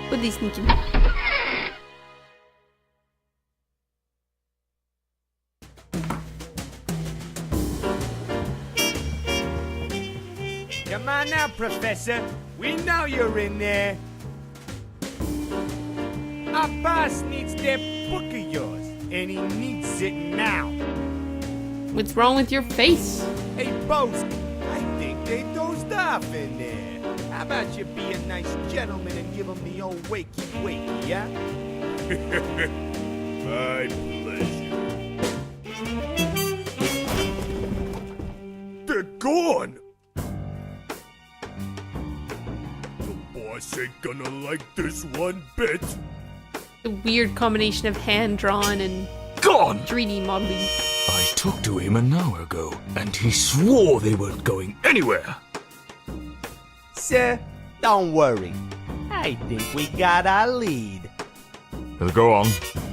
Kudli sneaky. Come on now, Professor. We know you're in there. Our boss needs that book of yours, and he needs it now. What's wrong with your face? Hey, boss, I think they dozed off in there. How about you be a nice gentleman and give them the old wakey-wakey, yeah? My pleasure. They're gone! The boss ain't gonna like this one bit. The weird combination of hand-drawn and Gone! 3D modeling. I talked to him an hour ago, and he swore they weren't going anywhere. Sir, don't worry. I think we got our lead. Go on.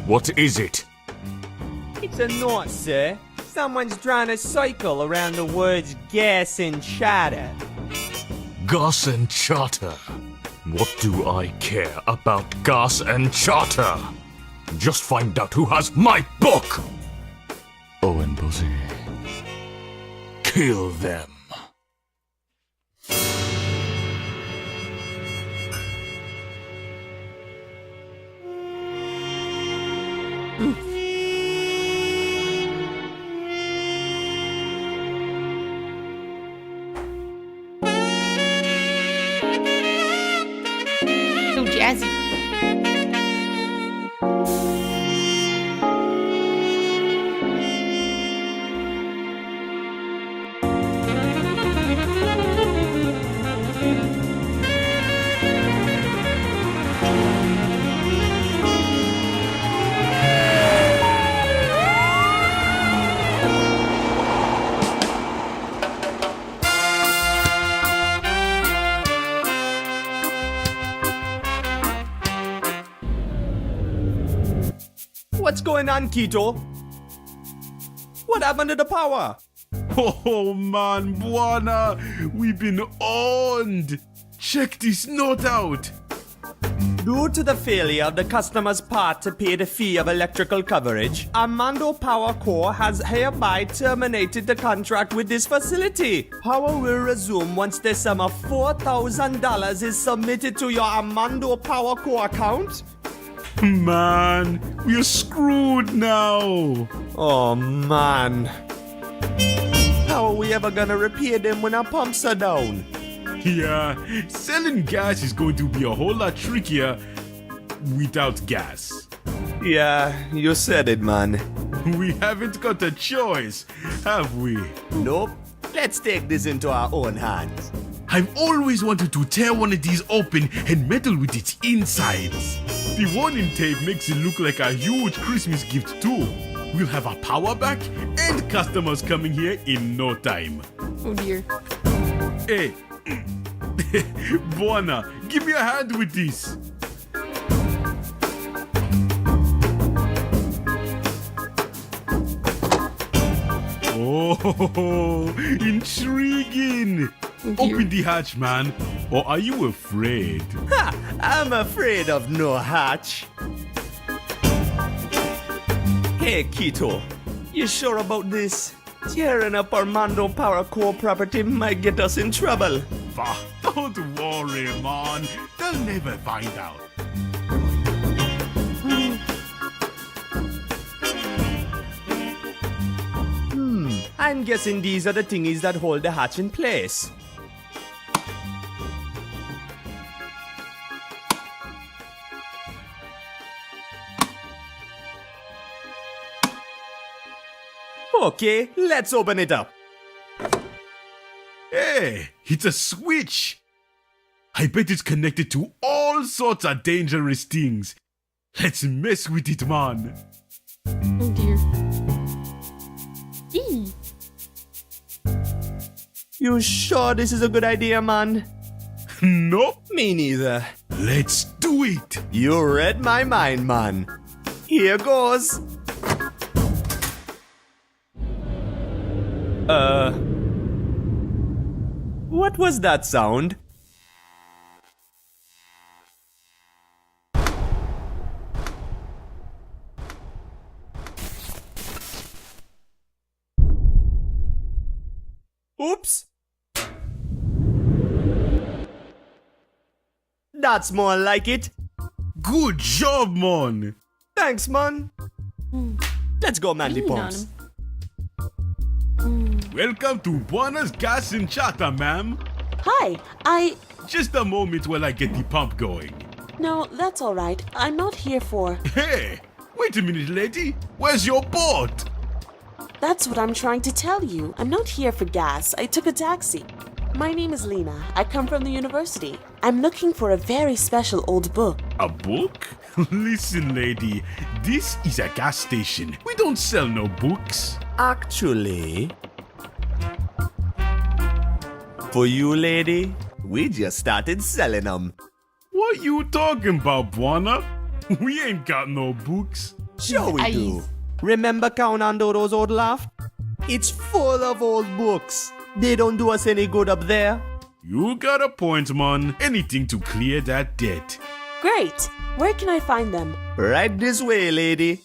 What is it? It's a knot, sir. Someone's trying to cycle around the words gas and chatter. Gas and charter. What do I care about gas and charter? Just find out who has my book! Owen Buzzy. Kill them. So jazzy. What's going on, Keto? What happened to the power? Oh man, Buana, we've been owned. Check this note out. Due to the failure of the customer's part to pay the fee of electrical coverage, Armando Power Co. has hereby terminated the contract with this facility. Power will resume once the sum of $4,000 is submitted to your Armando Power Co. account. Man, we're screwed now. Oh man. How are we ever gonna repair them when our pumps are down? Yeah, selling gas is going to be a whole lot trickier without gas. Yeah, you said it, man. We haven't got a choice, have we? Nope. Let's take this into our own hands. I've always wanted to tear one of these open and meddle with its insides. The warning tape makes it look like a huge Christmas gift too. We'll have our power back and customers coming here in no time. Oh dear. Hey, Buana, give me a hand with this. Oh, intriguing. Oh dear. Open the hatch, man. Or are you afraid? Ha! I'm afraid of no hatch. Hey, Keto. You sure about this? Tearing up Armando Power Co. property might get us in trouble. Bah, don't worry, man. They'll never find out. I'm guessing these are the thingies that hold the hatch in place. Okay, let's open it up. Hey, it's a switch. I bet it's connected to all sorts of dangerous things. Let's mess with it, man. Oh dear. Eee. You sure this is a good idea, man? Nope. Me neither. Let's do it. You read my mind, man. Here goes. What was that sound? Oops. That's more like it. Good job, man. Thanks, man. Let's go, Mandy Lean on Pumps. him. Welcome to Buona's Gas and Charter, ma'am. Hi, Just a moment while I get the pump going. No, that's all right. I'm not here for. Hey, wait a minute, lady. Where's your boat? That's what I'm trying to tell you. I'm not here for gas. I took a taxi. My name is Lena. I come from the university. I'm looking for a very special old book. A book? Listen, lady. This is a gas station. We don't sell no books. Actually, for you, lady, we just started selling them. What you talking about, Buona? We ain't got no books. Sure we do. Eyes. Remember Count Andoro's old loft? It's full of old books. They don't do us any good up there. You got a point, man. Anything to clear that debt. Great. Where can I find them? Right this way, lady.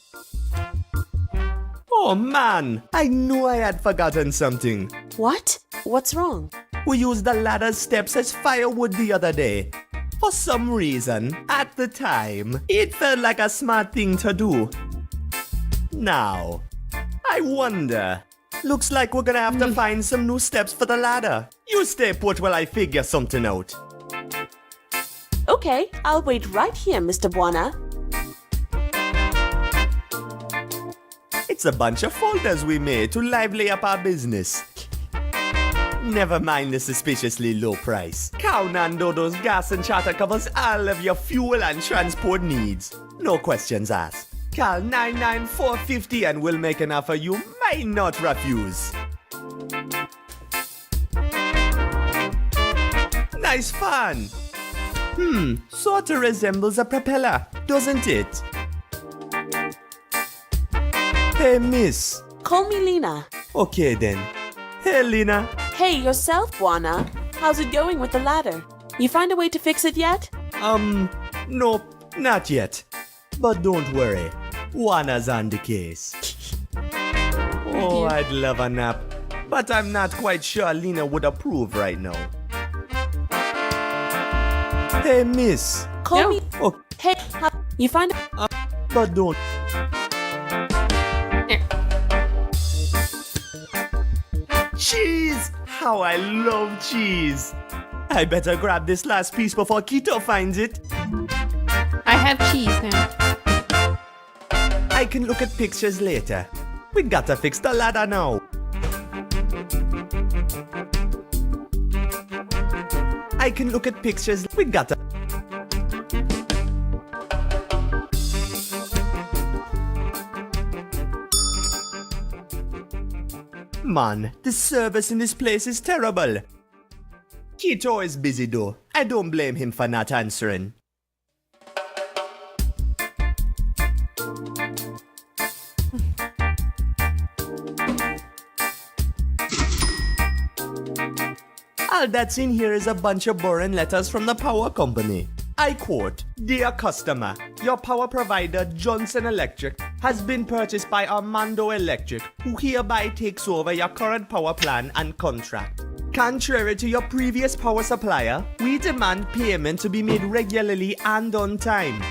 Oh man, I knew I had forgotten something. What? What's wrong? We used the ladder steps as firewood the other day. For some reason, at the time, it felt like a smart thing to do. Now, I wonder. Looks like we're gonna have to find some new steps for the ladder. You stay put while I figure something out. Okay, I'll wait right here, Mr. Buona. It's a bunch of folders we made to lively up our business. Never mind the suspiciously low price. Count Nando's Gas and Charter covers all of your fuel and transport needs. No questions asked. Call 99450 and we'll make an offer you might not refuse. Nice fun! Sorta resembles a propeller, doesn't it? Hey, miss. Call me Lena. Okay then. Hey, Lena. Hey, yourself, Buona. How's it going with the ladder? You find a way to fix it yet? Nope, not yet. But don't worry, Juana's on the case. Oh, I'd love a nap, but I'm not quite sure Lena would approve right now. Hey, miss. Call No. me. Oh, Hey, you find. but don't. Here. Cheese! How I love cheese! I better grab this last piece before Keto finds it. I have cheese now. I can look at pictures later. We gotta fix the ladder now. I can look at pictures. We gotta. Man, the service in this place is terrible. Keto is busy though. I don't blame him for not answering. All that's in here is a bunch of boring letters from the power company. I quote, "Dear customer, your power provider Johnson Electric has been purchased by Armando Electric, who hereby takes over your current power plan and contract. Contrary to your previous power supplier, we demand payment to be made regularly and on time."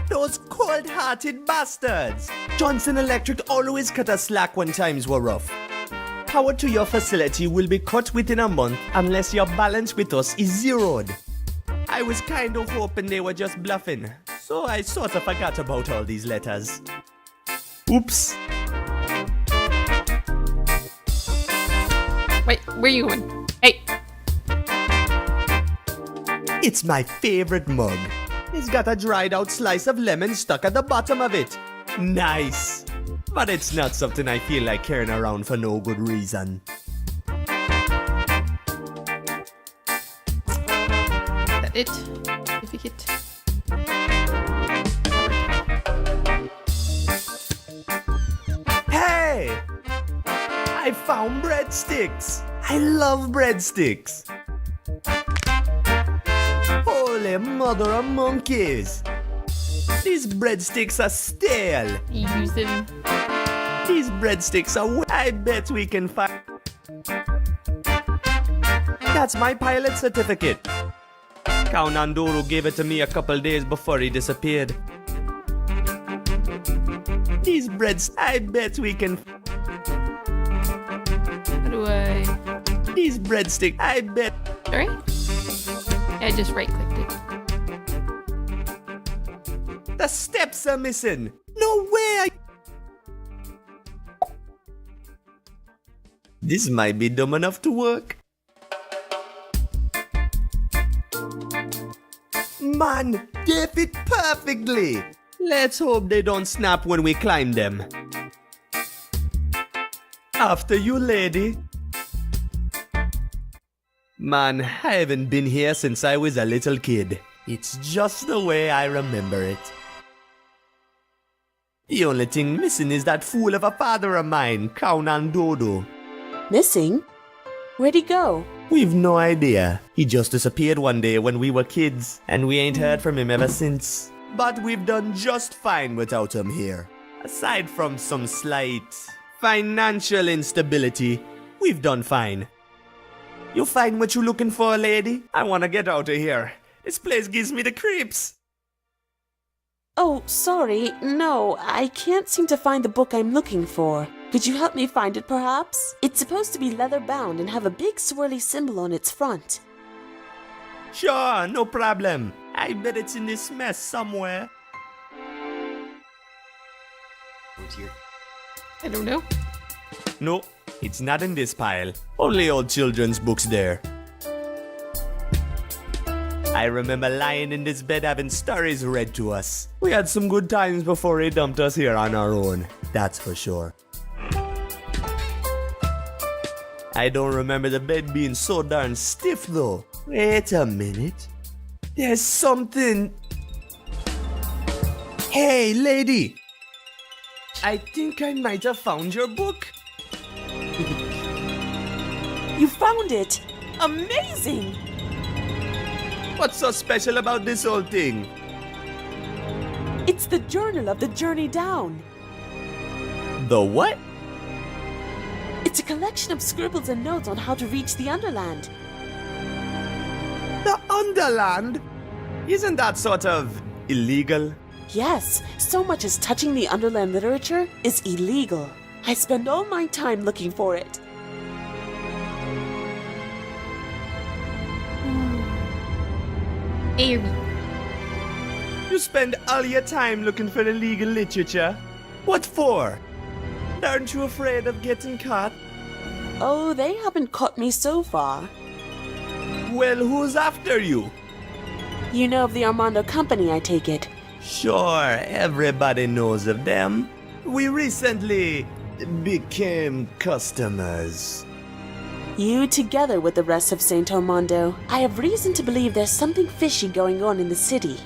Those cold-hearted bastards! Johnson Electric always cut us slack when times were rough. Power to your facility will be cut within a month unless your balance with us is zeroed. I was kind of hoping they were just bluffing, so I sort of forgot about all these letters. Oops. Wait, where you going? Hey, It's my favorite mug. It's got a dried out slice of lemon stuck at the bottom of it. Nice. But it's not something I feel like carrying around for no good reason. that it? Certificate. Hey! I found breadsticks. I love breadsticks. Holy mother of monkeys. These breadsticks are stale. You use them. These breadsticks are. I bet we can find. That's my pilot certificate. Count Andoro gave it to me a couple days before he disappeared. These breads, I bet we can. How do I... These breadsticks, I bet. Sorry? I just right-clicked it. The steps are missing. No way. This might be dumb enough to work. Man, they fit perfectly. Let's hope they don't snap when we climb them. After you, lady. Man, I haven't been here since I was a little kid. It's just the way I remember it. The only thing missing is that fool of a father of mine, Kaunan Dodo. Missing? Where'd he go? We've no idea. He just disappeared one day when we were kids, and we ain't heard from him ever since. But we've done just fine without him here. Aside from some slight financial instability, we've done fine. You find what you're looking for, lady? I wanna get out of here. This place gives me the creeps. Oh, sorry. No, I can't seem to find the book I'm looking for. Could you help me find it, perhaps? It's supposed to be leather-bound and have a big swirly symbol on its front. Sure, no problem. I bet it's in this mess somewhere. I don't know. No, it's not in this pile. Only old children's books there. I remember lying in this bed having stories read to us. We had some good times before he dumped us here on our own. That's for sure. I don't remember the bed being so darn stiff though. Wait a minute. There's something. Hey, lady. I think I might have found your book. You found it! Amazing! What's so special about this whole thing? It's the journal of the journey down. The what? It's a collection of scribbles and notes on how to reach the Underland. The Underland? Isn't that sort of illegal? Yes, so much as touching the Underland literature is illegal. I spend all my time looking for it. A or B. You spend all your time looking for illegal literature? What for? Aren't you afraid of getting caught? Oh, they haven't caught me so far. Well, who's after you? You know of the Armando Company, I take it. Sure, everybody knows of them. We recently became customers. You together with the rest of Saint Armando. I have reason to believe there's something fishy going on in the city.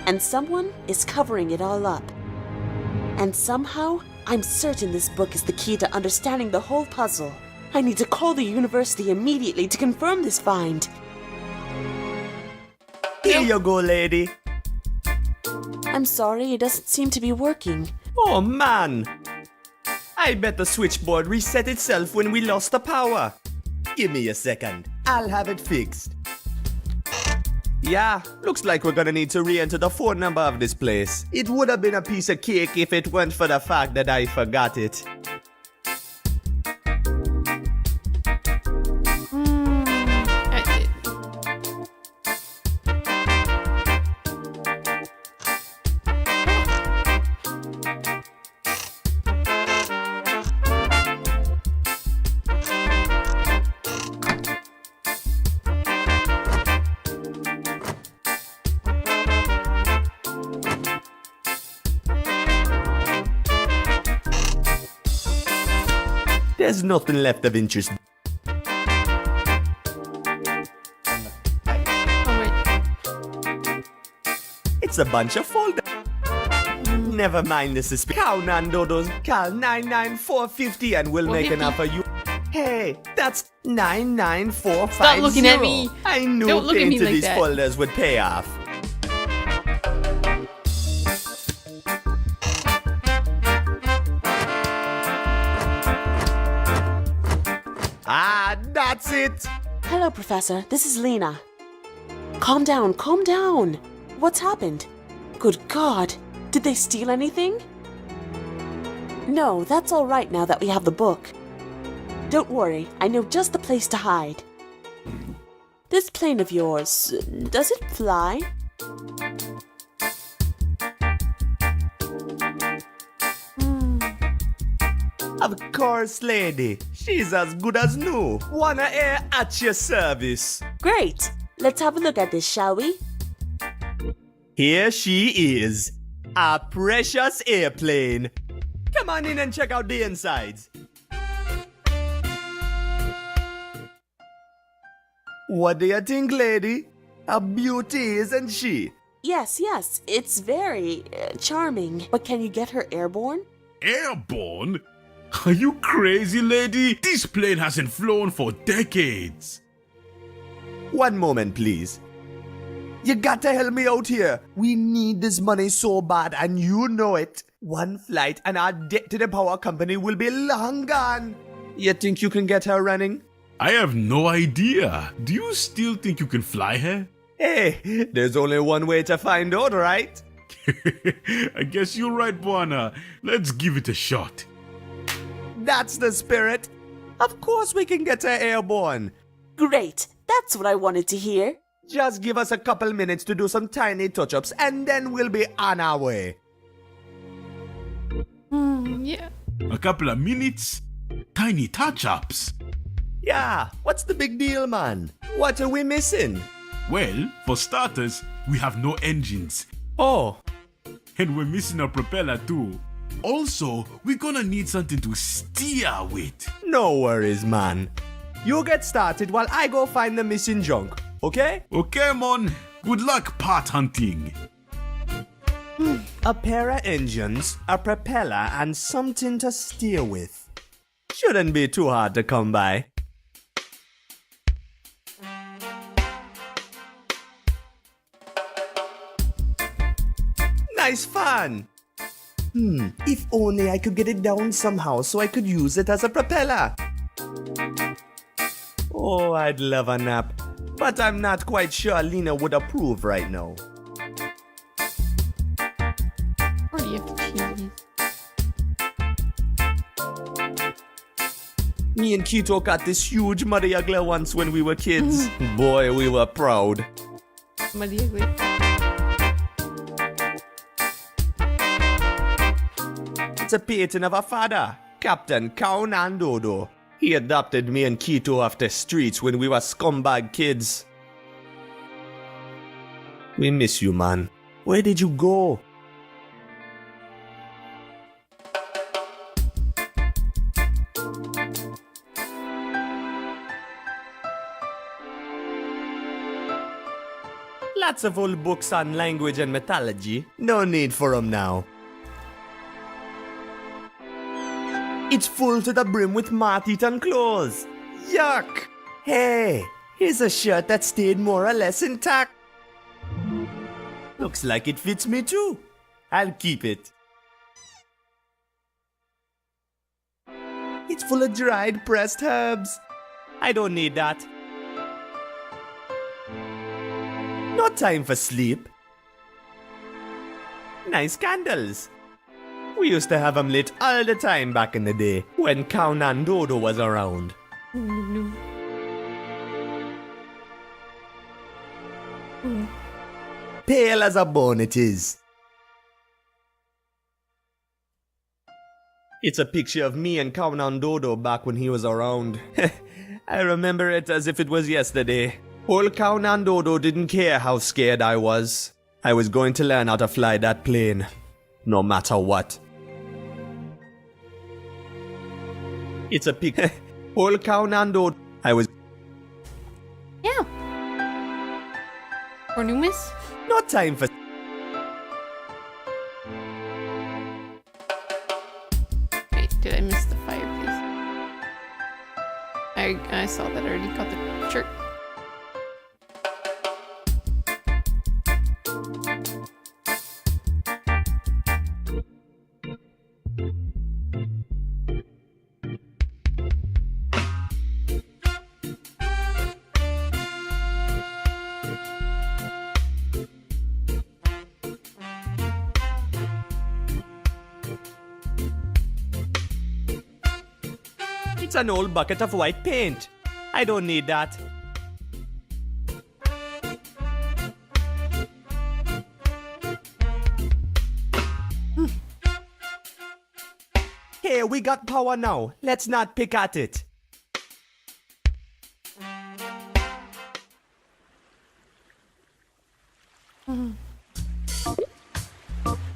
And someone is covering it all up. And somehow, I'm certain this book is the key to understanding the whole puzzle. I need to call the university immediately to confirm this find. Here you go, lady. I'm sorry, it doesn't seem to be working. Oh man! I bet the switchboard reset itself when we lost the power. Give me a second. I'll have it fixed. Yeah, looks like we're gonna need to re-enter the phone number of this place. It would have been a piece of cake if it weren't for the fact that I forgot it. There's nothing left of interest. It's a bunch of folders. Never mind the suspicion. Call Nando's. Call 99450 and we'll make an 450. offer you. Hey, that's 99450. Stop looking at me. I knew Don't look at paying me to like these that. folders would pay off. Ah, that's it. Hello, Professor. This is Lena. Calm down, calm down. What's happened? Good God. Did they steal anything? No, that's all right now that we have the book. Don't worry, I know just the place to hide. This plane of yours, does it fly? Of course, lady. She's as good as new. Wanna air at your service. Great. Let's have a look at this, shall we? Here she is. A precious airplane. Come on in and check out the insides. What do you think, lady? A beauty, isn't she? Yes, it's very charming. But can you get her airborne? Airborne? Are you crazy, lady? This plane hasn't flown for decades. One moment, please. You gotta help me out here. We need this money so bad, and you know it. One flight and our debt to the power company will be long gone. You think you can get her running? I have no idea. Do you still think you can fly her? Hey, there's only one way to find out, right? I guess you're right, Buana. Let's give it a shot. That's the spirit. Of course we can get her airborne. Great. That's what I wanted to hear. Just give us a couple minutes to do some tiny touch-ups and then we'll be on our way. Yeah. A couple of minutes? Tiny touch-ups? Yeah, what's the big deal, man? What are we missing? Well, for starters, we have no engines. Oh, And we're missing a propeller too. Also, we're gonna need something to steer with. no worries, man. You get started while I go find the missing junk, okay? Okay, mon. Good luck part hunting. A pair of engines, a propeller, and something to steer with. Shouldn't be too hard to come by. Nice fun! If only I could get it down somehow so I could use it as a propeller. Oh, I'd love a nap, but I'm not quite sure Lena would approve right now. Or do you have cheese? Me and Kito got this huge muddy ugly once when we were kids. Boy, we were proud. Muddy ugly. It's a painting of our father, Captain Kaunan Dodo. He adopted me and Kito off the streets when we were scumbag kids. We miss you, man. Where did you go? Lots of old books on language and mythology. No need for them now. It's full to the brim with moth-eaten clothes. Yuck! Hey, here's a shirt that stayed more or less intact. Looks like it fits me too. I'll keep it. It's full of dried pressed herbs. I don't need that. No time for sleep. Nice candles. We used to have them lit all the time back in the day when Kaunan Dodo was around. Pale as a bone it is. It's a picture of me and Kaunan Dodo back when he was around. I remember it as if it was yesterday. Old Kaunan Dodo didn't care how scared I was. I was going to learn how to fly that plane, no matter what. It's a picture. Old Kaunan Dodo. I was. Yeah. Or Numis? No time for. Wait, did I miss the fireplace? I saw that I already got the shirt. It's an old bucket of white paint. I don't need that. Hey, we got power now. Let's not pick at it.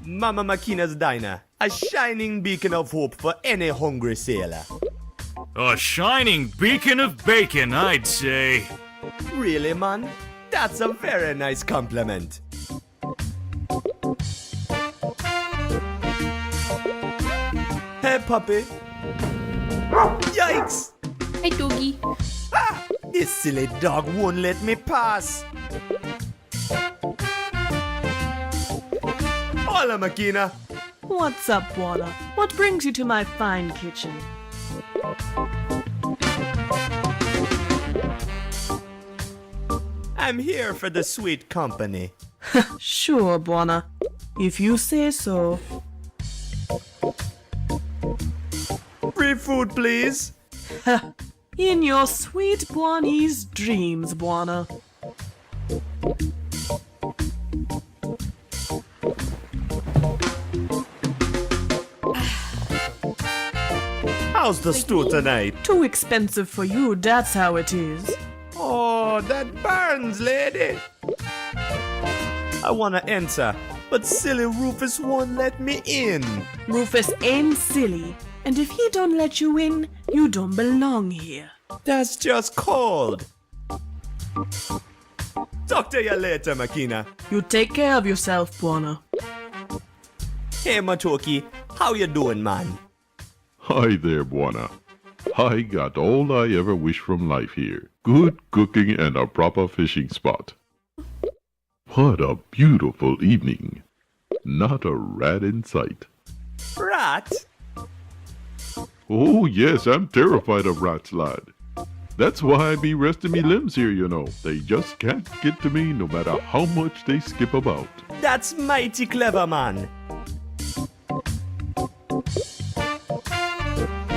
Mama Makina's Diner, a shining beacon of hope for any hungry sailor. A shining beacon of bacon, I'd say. Really, man? That's a very nice compliment. Hey, puppy. Yikes! Hi, doggy. Ah, this silly dog won't let me pass. Hola, Makina. What's up, Buona? What brings you to my fine kitchen? I'm here for the sweet company. Sure, Buona. If you say so. Free food, please. In your sweet Buoni's dreams, Buona. How's the stew tonight? Too expensive for you, that's how it is. Oh, that burns, lady. I wanna enter, but silly Rufus won't let me in. Rufus ain't silly, and if he don't let you in, you don't belong here. That's just cold. Talk to you later, Makina. You take care of yourself, Buona. Hey, Matoki, how you doing, man? Hi there, Buona. I got all I ever wish from life here. Good cooking and a proper fishing spot. What a beautiful evening. Not a rat in sight. Rat? Oh yes, I'm terrified of rats, lad. That's why I be resting me limbs here, you know. They just can't get to me no matter how much they skip about. That's mighty clever, man.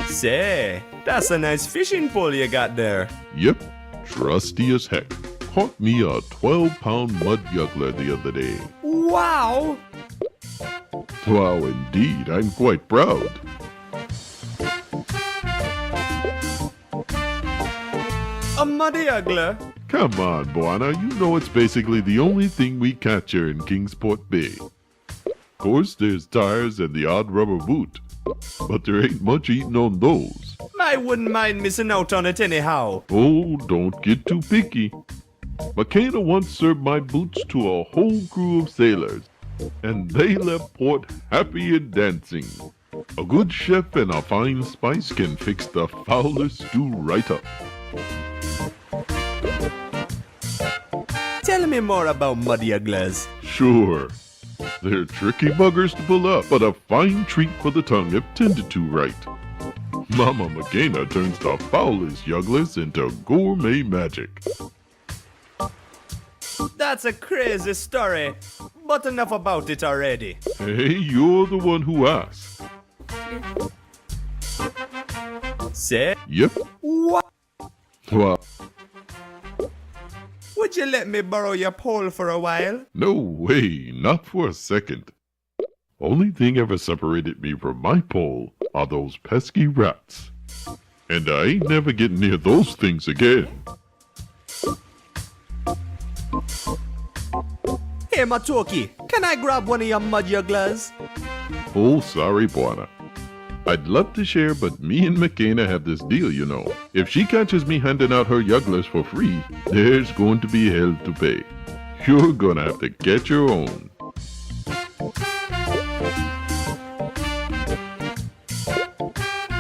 Say, that's a nice fishing pole you got there. Yep, trusty as heck. Caught me a 12-pound mud juggler the other day. Wow! Wow, indeed, I'm quite proud. A muddy ugler? Come on, Buona, you know it's basically the only thing we catch here in Kingsport Bay. Of course, there's tires and the odd rubber boot, but there ain't much eating on those. I wouldn't mind missing out on it anyhow. Oh, don't get too picky. Makena once served my boots to a whole crew of sailors, and they left port happy and dancing. A good chef and a fine spice can fix the foulest stew right up. Tell me more about muddy ugglers. Sure. They're tricky buggers to pull up, but a fine treat for the tongue if tended to right. Mama Makena turns the foulest jugglers into gourmet magic. That's a crazy story, but enough about it already. Hey, you're the one who asked. Say, Yep. what? Well, Would you let me borrow your pole for a while? no way, not for a second. Only thing ever separated me from my pole are those pesky rats. And I ain't never getting near those things again. Hey, Matoki, can I grab one of your mud jugglers? Oh, sorry, Buona. I'd love to share, but me and Makena have this deal, you know. If she catches me handing out her jugglers for free, there's going to be hell to pay. You're gonna have to get your own.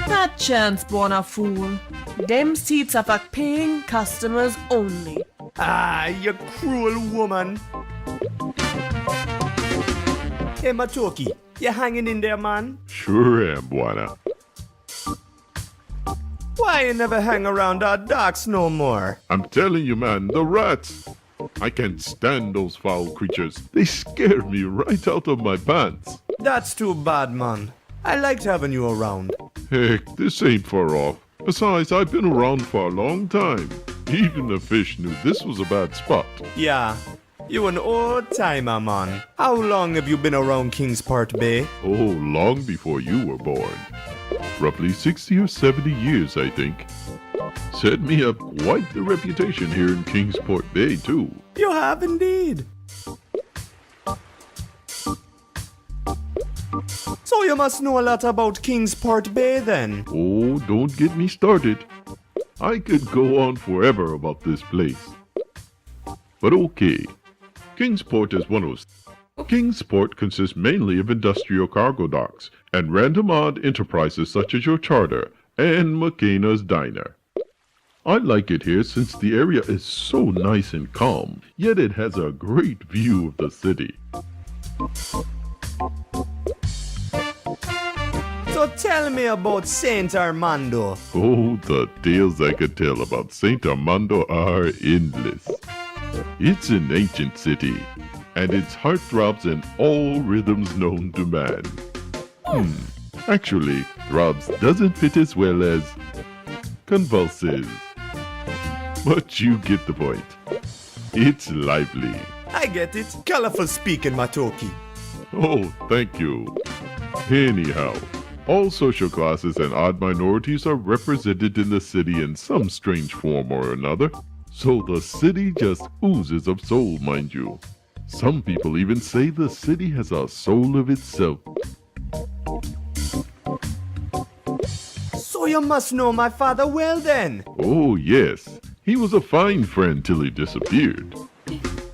Not chance, Buona fool. Them seats are for paying customers only. Ah, you cruel woman. Hey, Matoki, you hanging in there, man? Sure am, Buona. Why you never hang around our docks no more? I'm telling you, man, the rats. I can't stand those foul creatures. They scare me right out of my pants. That's too bad, man. I liked having you around. Heck, this ain't far off. Besides, I've been around for a long time. Even the fish knew this was a bad spot. Yeah, you an old timer, man. How long have you been around Kingsport Bay? Oh, long before you were born. Roughly 60 or 70 years, I think. Set me up quite the reputation here in Kingsport Bay, too. You have indeed. So you must know a lot about Kingsport Bay then. Oh, don't get me started. I could go on forever about this place. But okay. Kingsport is one of those. Kingsport consists mainly of industrial cargo docks and random odd enterprises such as your charter and McKenna's Diner. I like it here since the area is so nice and calm, yet it has a great view of the city. So tell me about Saint Armando. Oh, the tales I could tell about Saint Armando are endless. It's an ancient city, and its heartthrobs in all rhythms known to man. Actually, throbs doesn't fit as well as convulses. But you get the point. It's lively. I get it. Colorful speaking, Matoki. Oh, thank you. Anyhow, all social classes and odd minorities are represented in the city in some strange form or another. So the city just oozes of soul, mind you. Some people even say the city has a soul of itself. So you must know my father well then. Oh, yes. He was a fine friend till he disappeared.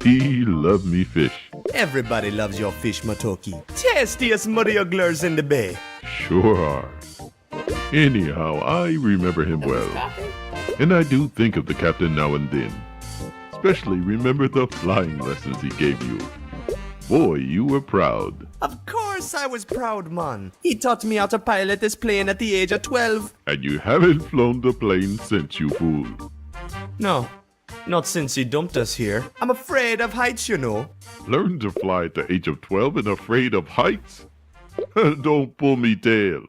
He loved me fish. Everybody loves your fish, Matoki. Tastiest muddy-ugglers in the bay. Sure are. Anyhow, I remember him well. And I do think of the captain now and then. Especially remember the flying lessons he gave you. Boy, you were proud. Of course I was proud, man. He taught me how to pilot this plane at the age of 12. And you haven't flown the plane since, you fool. No, not since he dumped us here. I'm afraid of heights, you know. Learned to fly at the age of 12 and afraid of heights? Don't pull me tail.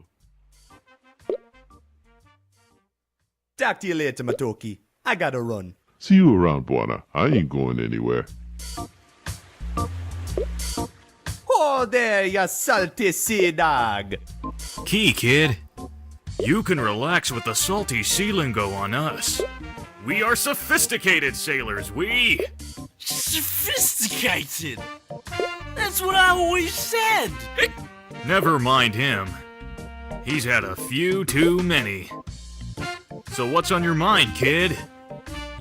Talk to you later, Matoki. I gotta run. See you around, Buana. I ain't going anywhere. Oh, there, you salty sea dog. Key, kid. You can relax with the salty sea lingo on us. We are sophisticated sailors, we! Sophisticated? That's what I always said! Never mind him. He's had a few too many. So what's on your mind, kid?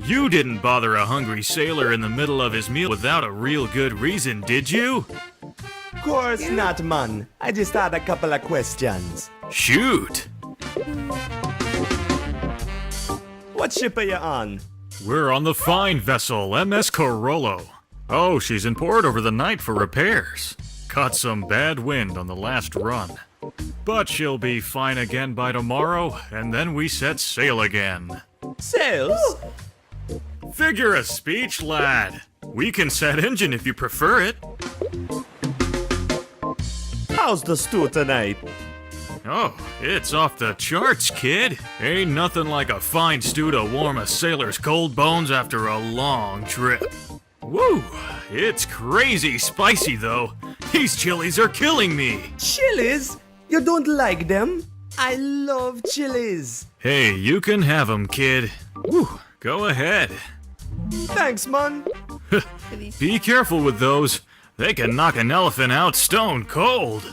You didn't bother a hungry sailor in the middle of his meal without a real good reason, did you? Of course not, man. I just had a couple of questions. Shoot! What ship are you on? We're on the fine vessel, MS Corollo. Oh, she's in port over the night for repairs. Caught some bad wind on the last run. But she'll be fine again by tomorrow, and then we set sail again. Sails? Figure of speech, lad. We can set engine if you prefer it. How's the stew tonight? Oh, it's off the charts, kid. Ain't nothing like a fine stew to warm a sailor's cold bones after a long trip. Woo! It's crazy spicy, though. These chilies are killing me. Chilies? You don't like them? I love chilies. Hey, you can have 'em, kid. Woo, go ahead. Thanks, man. Be careful with those. They can knock an elephant out stone cold.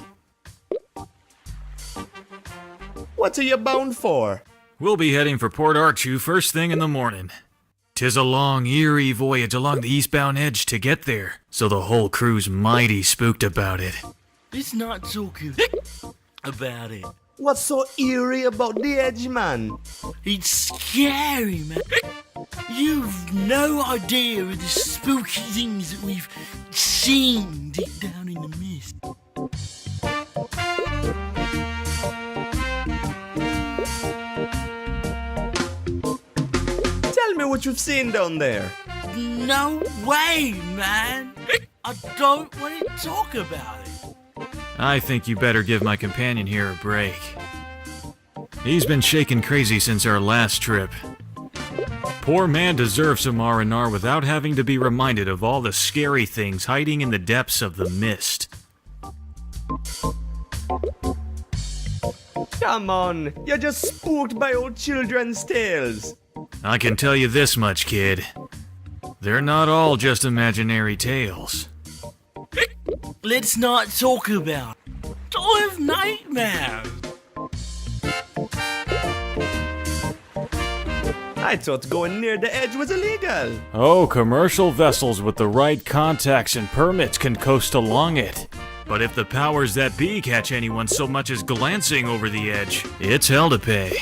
What are you bound for? We'll be heading for Port Archu first thing in the morning. 'Tis a long, eerie voyage along the eastbound edge to get there, so the whole crew's mighty spooked about it. It's not talking about it. What's so eerie about the edge, man? It's scary, man. You've no idea of the spooky things that we've seen deep down in the mist. Tell me what you've seen down there. No way, man. I don't want to talk about it. I think you better give my companion here a break. He's been shaking crazy since our last trip. Poor man deserves some R&R without having to be reminded of all the scary things hiding in the depths of the mist. Come on, you're just spooked by old children's tales. I can tell you this much, kid. They're not all just imaginary tales. Let's not talk about it. I have nightmares. I thought going near the edge was illegal. Oh, commercial vessels with the right contacts and permits can coast along it. But if the powers that be catch anyone so much as glancing over the edge, it's hell to pay.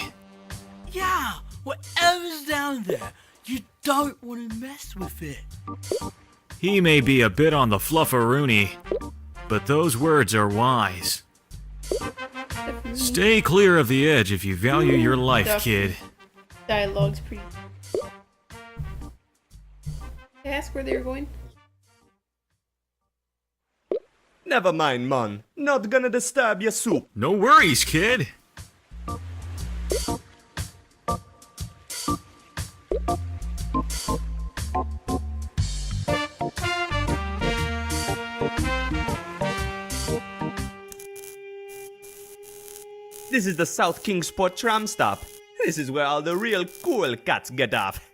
Yeah, whatever's down there, you don't want to mess with it. He may be a bit on the flufferoonie, but those words are wise. Stay clear of the edge if you value your life, kid. Dialogue's pretty. Can I ask where they were going? Never mind, man. Not gonna disturb your soup. No worries, kid. This is the South Kingsport tram stop. This is where all the real cool cats get off.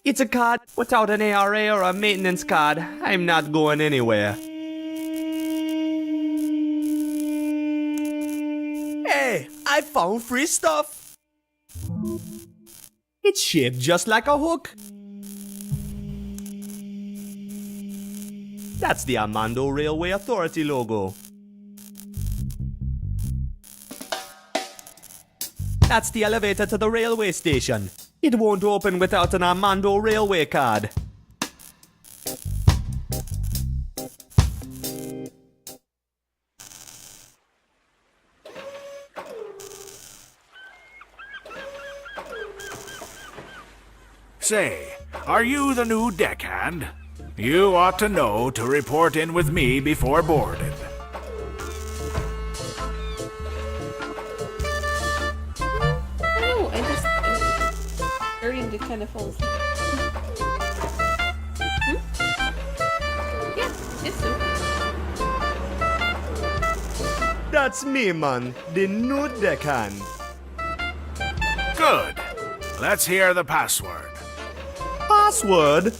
It's a card. Without an ARA or a maintenance card, I'm not going anywhere. Hey, I found free stuff. It's shaped just like a hook. That's the Armando Railway Authority logo. That's the elevator to the railway station. It won't open without an Armando Railway card. Say, are you the new deckhand? You ought to know to report in with me before boarding. No, I'm starting to kind of fall asleep. Yeah, it's so. That's me, man. The new deckhand. Good. Let's hear the password. Password?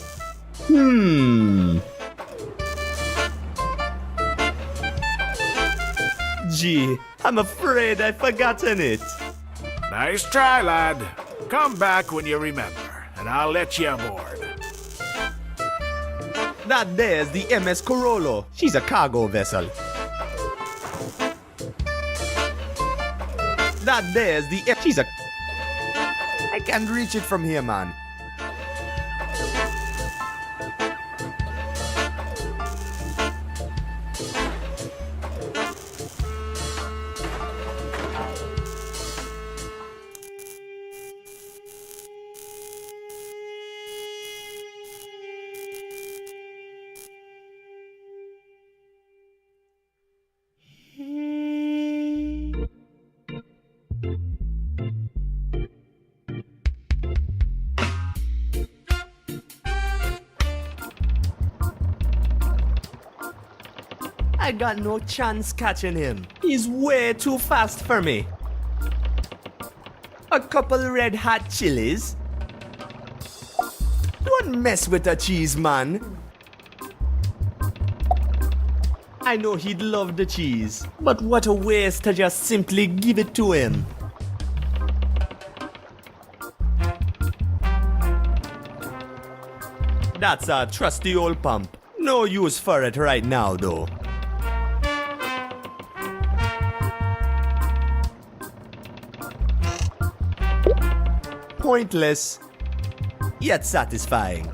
Gee, I'm afraid I've forgotten it. Nice try, lad. Come back when you remember, and I'll let you aboard. That there's the MS Corollo. She's a cargo vessel. That there's the she's a... I can't reach it from here, man. I got no chance catching him. He's way too fast for me. A couple red hot chilies? Don't mess with the cheese, man. I know he'd love the cheese, but what a waste to just simply give it to him. That's a trusty old pump. No use for it right now, though. Pointless, yet satisfying.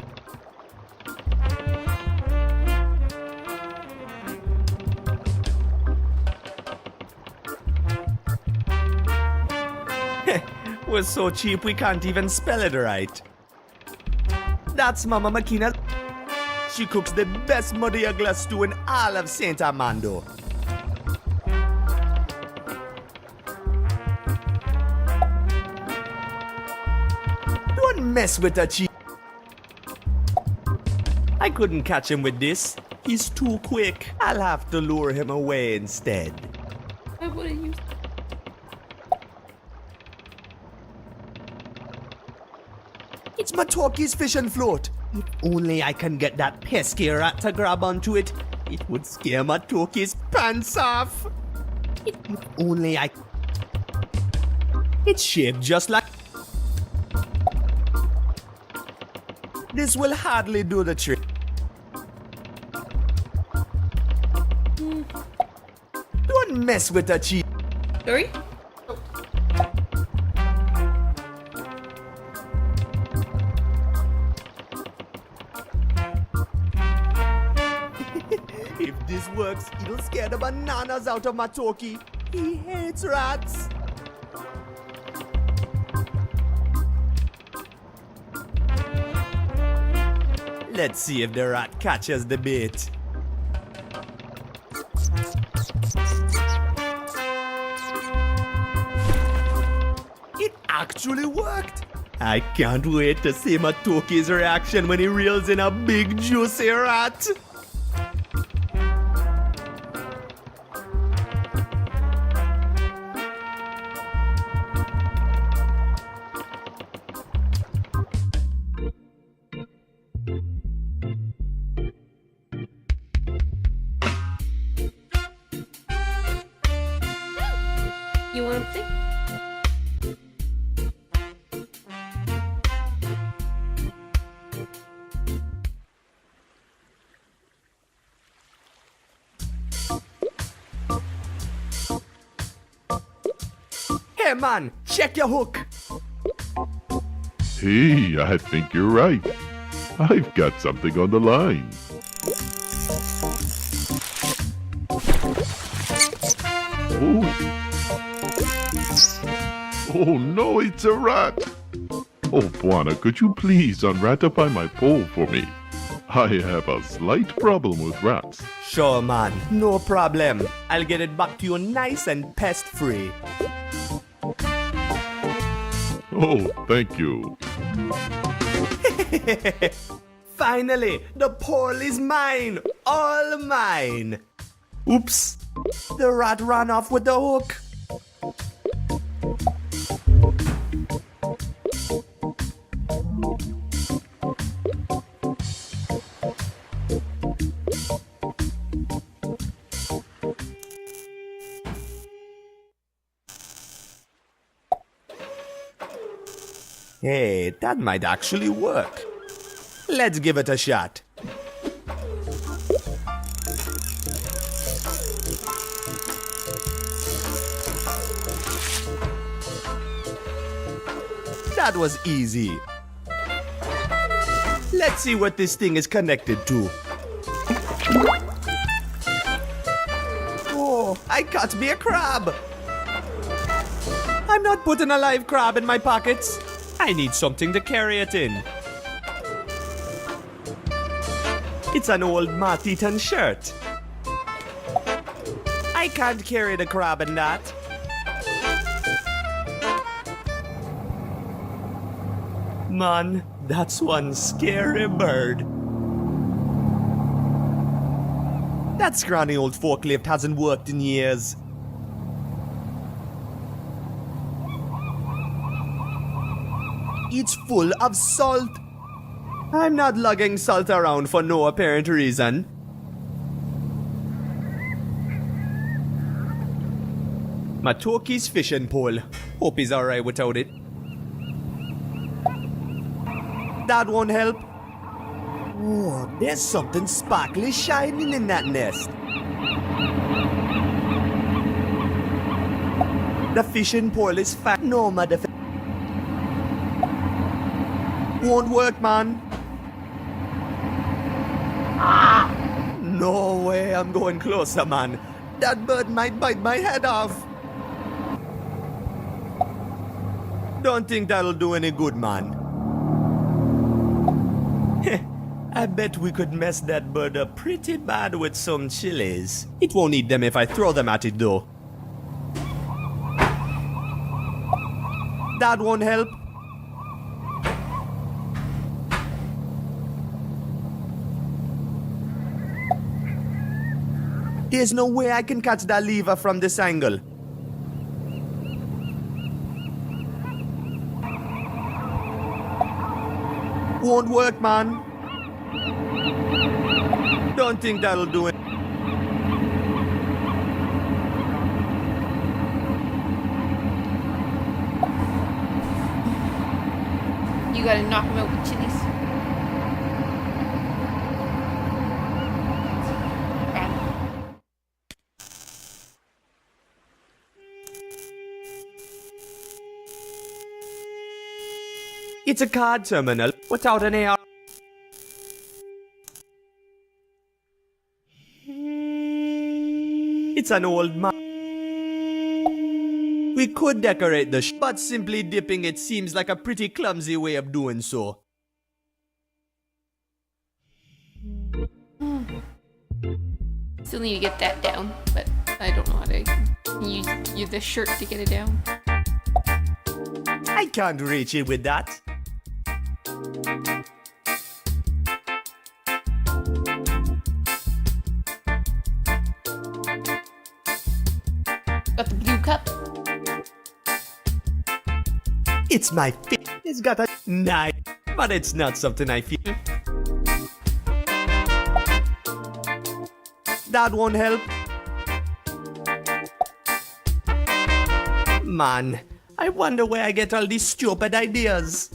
We're so cheap we can't even spell it right. That's Mama Makina. She cooks the best Maria glass stew in all of Saint Armando. Don't mess with a cheat. I couldn't catch him with this. He's too quick. I'll have to lure him away instead. Why wouldn't you? It's Matoki's fishing float. If only I can get that pesky rat to grab onto it, it would scare Matoki's pants off. If only I... It's shaped just like... This will hardly do the trick. Don't mess with a cheat. Sorry? If this works, it'll scare the bananas out of Matoki. He hates rats. Let's see if the rat catches the bait. It actually worked. I can't wait to see Matoki's reaction when he reels in a big juicy rat. You want to play? Hey man, check your hook. Hey, I think you're right. I've got something on the line. Oh no, it's a rat! Oh, Bwana, could you please unratify my pole for me? I have a slight problem with rats. Sure man, no problem. I'll get it back to you nice and pest-free. Oh, thank you. Finally, the pole is mine! All mine! Oops! The rat ran off with the hook. Hey, that might actually work. Let's give it a shot. That was easy. Let's see what this thing is connected to. Oh, I caught me a crab. I'm not putting a live crab in my pockets. I need something to carry it in. It's an old moth-eaten shirt. I can't carry the crab in that. Man, that's one scary bird. That scrawny old forklift hasn't worked in years. It's full of salt. I'm not lugging salt around for no apparent reason. Matoki's fishing pole. Hope he's alright without it. That won't help. Oh, there's something sparkly shining in that nest. The fishing pole is fat. No, mother. Won't work, man. No way, I'm going closer, man. That bird might bite my head off. Don't think that'll do any good, man. I bet we could mess that bird up pretty bad with some chilies. It won't eat them if I throw them at it, though. That won't help. There's no way I can catch that lever from this angle. Won't work, man. Don't think that'll do it. You gotta knock him out with chilies. It's a card terminal without an AR. It's an old map. We could decorate the but simply dipping it seems like a pretty clumsy way of doing so. Still need to get that down, but I don't know how to use the shirt to get it down. I can't reach it with that. Got the blue cup. It's my fit. It's got a knife, but it's not something I feel. That won't help. Man, I wonder where I get all these stupid ideas.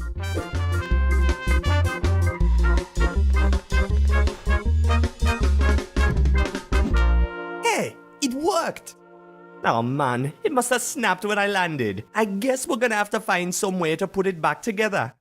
Hey, it worked! Oh man, it must have snapped when I landed. I guess we're gonna have to find some way to put it back together.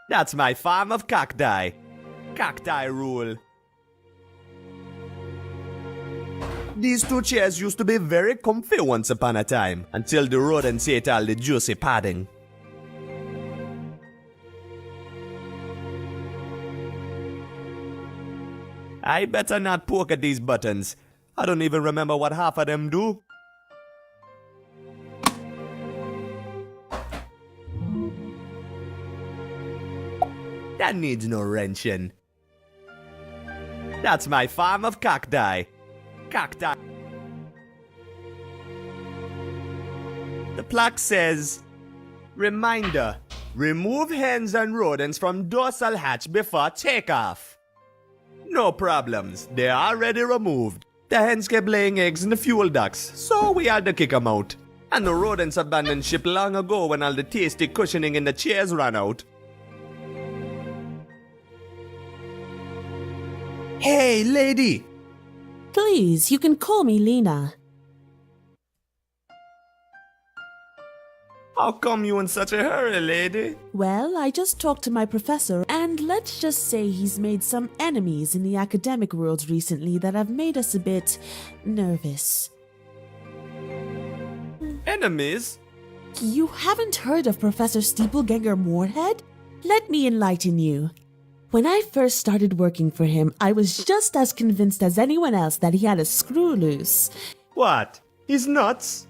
That's my farm of cacti. Cacti rule. These two chairs used to be very comfy once upon a time, until the rodents ate all the juicy padding. I better not poke at these buttons. I don't even remember what half of them do. That needs no wrenching. That's my farm of cacti. Cacti. The plaque says, reminder, remove hens and rodents from dorsal hatch before takeoff. No problems, they're already removed. The hens kept laying eggs in the fuel ducts, so we had to kick them out. And the rodents abandoned ship long ago when all the tasty cushioning in the chairs ran out. Hey, lady! Please, you can call me Lena. How come you in such a hurry, lady? Well, I just talked to my professor, and let's just say he's made some enemies in the academic world recently that have made us a bit nervous. Enemies? You haven't heard of Professor Steepleganger Moorhead? Let me enlighten you. When I first started working for him, I was just as convinced as anyone else that he had a screw loose. What? He's nuts?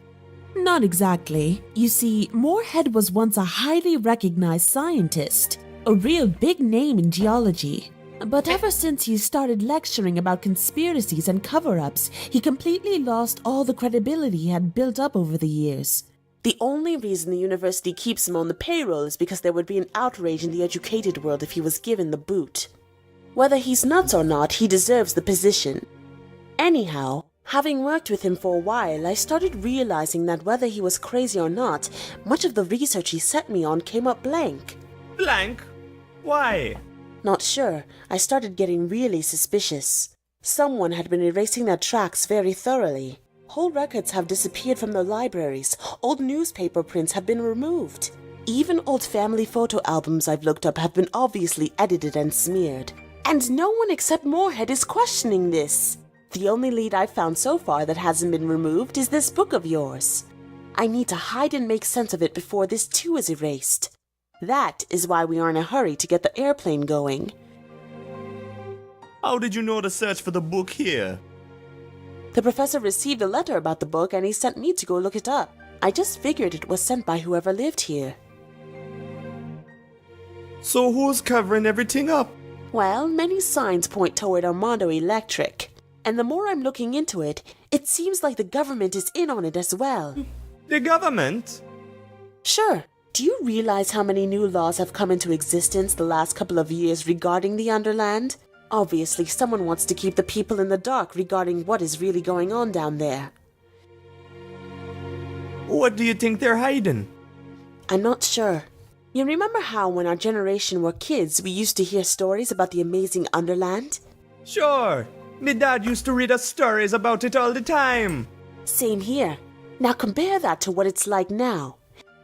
Not exactly. You see, Moorhead was once a highly recognized scientist, a real big name in geology. But ever since he started lecturing about conspiracies and cover-ups, he completely lost all the credibility he had built up over the years. The only reason the university keeps him on the payroll is because there would be an outrage in the educated world if he was given the boot. Whether he's nuts or not, he deserves the position. Anyhow, having worked with him for a while, I started realizing that whether he was crazy or not, much of the research he set me on came up blank. Blank? Why? Not sure. I started getting really suspicious. Someone had been erasing their tracks very thoroughly. Whole records have disappeared from the libraries. Old newspaper prints have been removed. Even old family photo albums I've looked up have been obviously edited and smeared. And no one except Moorhead is questioning this. The only lead I've found so far that hasn't been removed is this book of yours. I need to hide and make sense of it before this too is erased. That is why we are in a hurry to get the airplane going. How did you know to search for the book here? The professor received a letter about the book and he sent me to go look it up. I just figured it was sent by whoever lived here. So who's covering everything up? Well, many signs point toward Armando Electric. And the more I'm looking into it, it seems like the government is in on it as well. The government? Sure. Do you realize how many new laws have come into existence the last couple of years regarding the Underland? Obviously, someone wants to keep the people in the dark regarding what is really going on down there. What do you think they're hiding? I'm not sure. You remember how when our generation were kids, we used to hear stories about the amazing Underland? Sure. My dad used to read us stories about it all the time. Same here. Now compare that to what it's like now.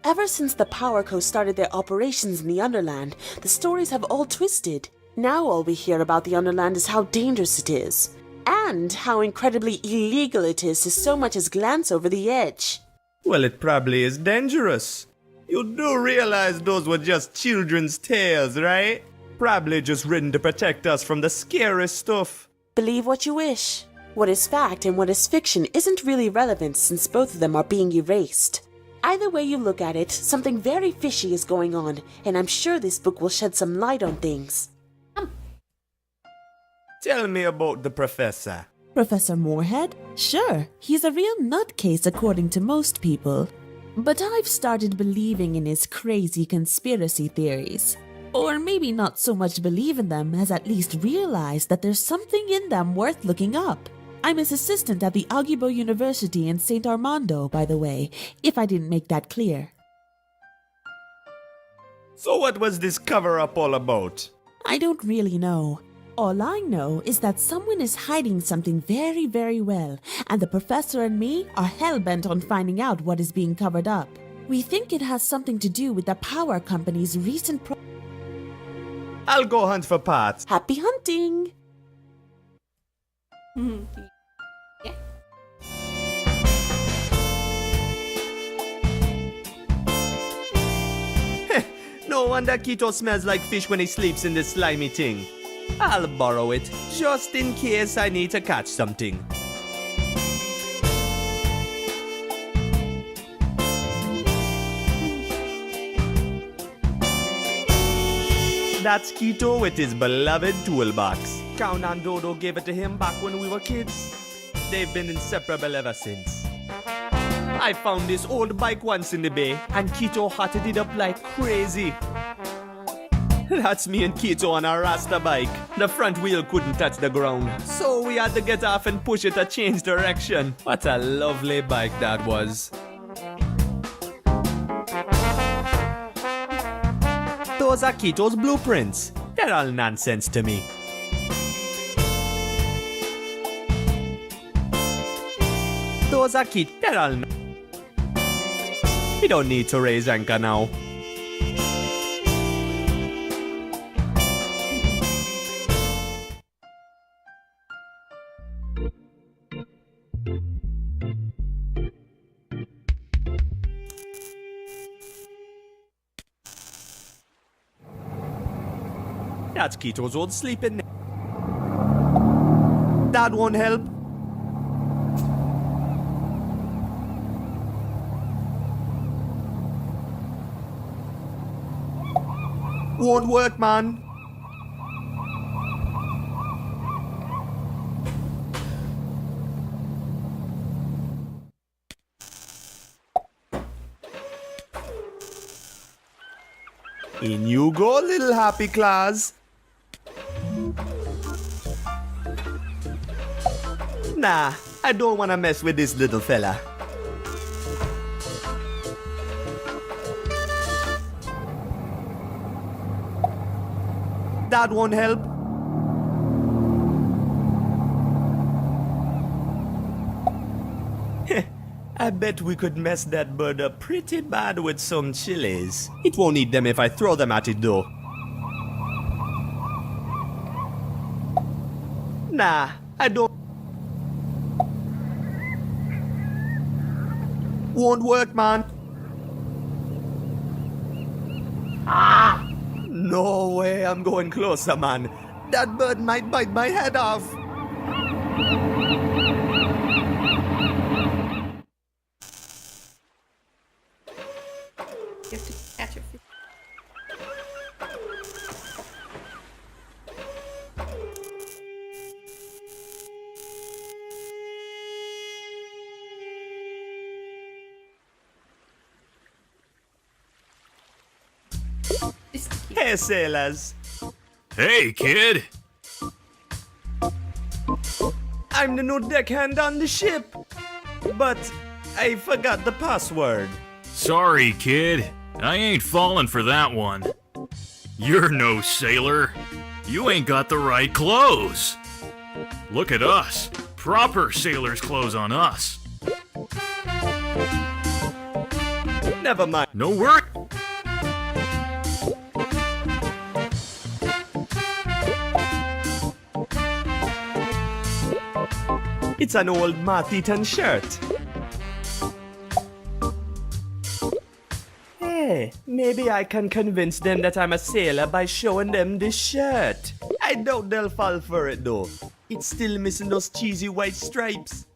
Ever since the Power Co. started their operations in the Underland, the stories have all twisted. Now all we hear about the Underland is how dangerous it is, and how incredibly illegal it is to so much as glance over the edge. Well, it probably is dangerous. You do realize those were just children's tales, right? Probably just written to protect us from the scary stuff. Believe what you wish. What is fact and what is fiction isn't really relevant since both of them are being erased. Either way you look at it, something very fishy is going on, and I'm sure this book will shed some light on things. Tell me about the professor. Professor Moorhead? Sure, he's a real nutcase according to most people. But I've started believing in his crazy conspiracy theories. Or maybe not so much believe in them as at least realize that there's something in them worth looking up. I'm his assistant at the Augubo University in St. Armando, by the way, if I didn't make that clear. So what was this cover-up all about? I don't really know. All I know is that someone is hiding something very, very well, and the professor and me are hell-bent on finding out what is being covered up. We think it has something to do with the power company's recent I'll go hunt for parts. Happy hunting! Yeah. No wonder Keto smells like fish when he sleeps in this slimy thing. I'll borrow it, just in case I need to catch something. That's Keto with his beloved toolbox. Count and Dodo gave it to him back when we were kids. They've been inseparable ever since. I found this old bike once in the bay, and Keto hotted it up like crazy. That's me and Keto on our Rasta bike. The front wheel couldn't touch the ground, so we had to get off and push it to change direction. What a lovely bike that was. Those are Keto's blueprints. They're all nonsense to me. Those are Keto. They're all. We don't need to raise anchor now. That's Keto's old sleeping. That won't help. Won't work, man. In you go, little happy claws. Nah, I don't want to mess with this little fella. That won't help. I bet we could mess that bird up pretty bad with some chilies. It won't eat them if I throw them at it though. Nah, I don't. won't work, man. No way I'm going closer, man. That bird might bite my head off. You have to catch a fish. Hey, sailors. Hey, kid! I'm the new deckhand on the ship. But I forgot the password. Sorry, kid. I ain't falling for that one. You're no sailor. You ain't got the right clothes. Look at us. Proper sailor's clothes on us. Never mind. No work. It's an old Martin shirt. Hey, maybe I can convince them that I'm a sailor by showing them this shirt. I doubt they'll fall for it though. It's still missing those cheesy white stripes.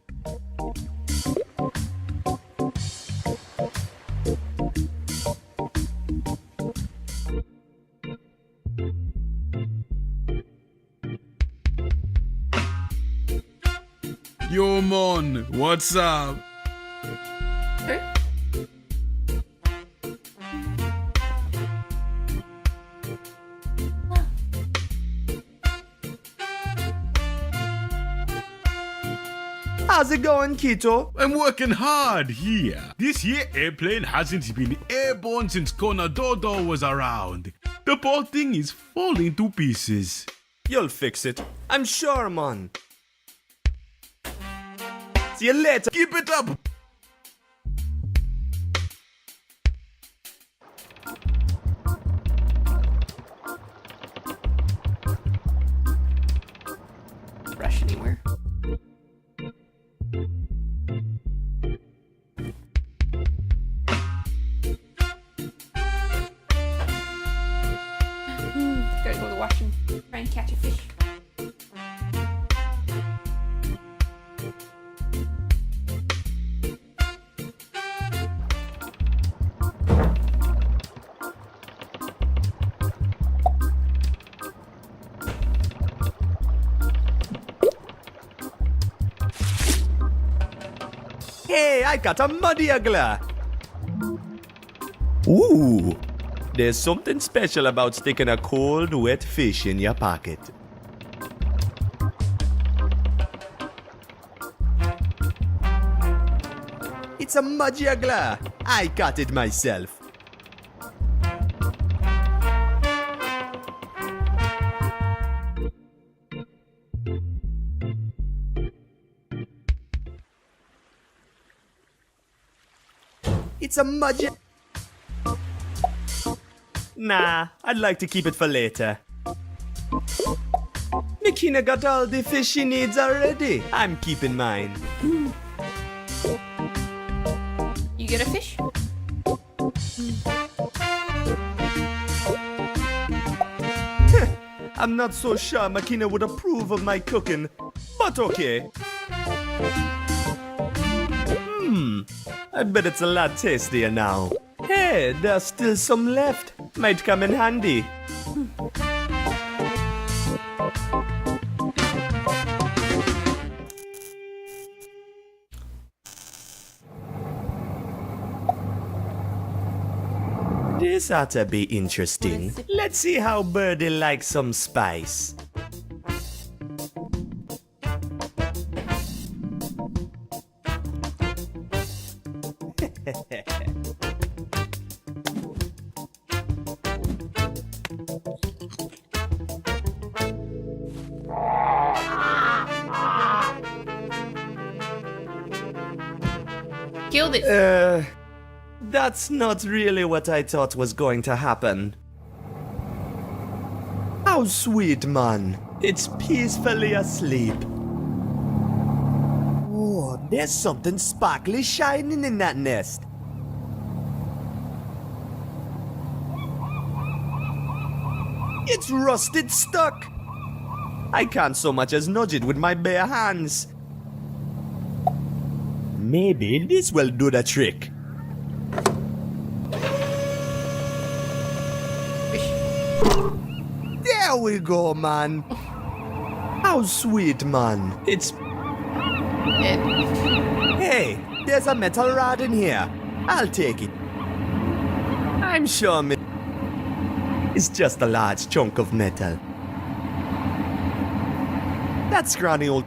Yo, mon, what's up? Sure. How's it going, Kito? I'm working hard here. This here airplane hasn't been airborne since Conadodo was around. The poor thing is falling to pieces. You'll fix it. I'm sure, man. See you later. Keep it up! Rush anywhere. Gotta go to the washroom. Try and catch a fish. Hey, I got a muddy uggler. Ooh, there's something special about sticking a cold, wet fish in your pocket. It's a muddy uggler. I caught it myself. It's a muddy. Nah, I'd like to keep it for later. Makina got all the fish she needs already. I'm keeping mine. You get a fish? I'm not so sure Makina would approve of my cooking, but okay. I bet it's a lot tastier now. Hey, there's still some left. Might come in handy. This ought to be interesting. Let's see how Birdie likes some spice. Killed it. That's not really what I thought was going to happen. How sweet, man. It's peacefully asleep. Oh, There's something sparkly shining in that nest. It's rusted stuck. I can't so much as nudge it with my bare hands. Maybe this will do the trick. There we go, man. How sweet, man. It's... Hey, there's a metal rod in here. I'll take it. I'm sure it's just a large chunk of metal. That scrawny old...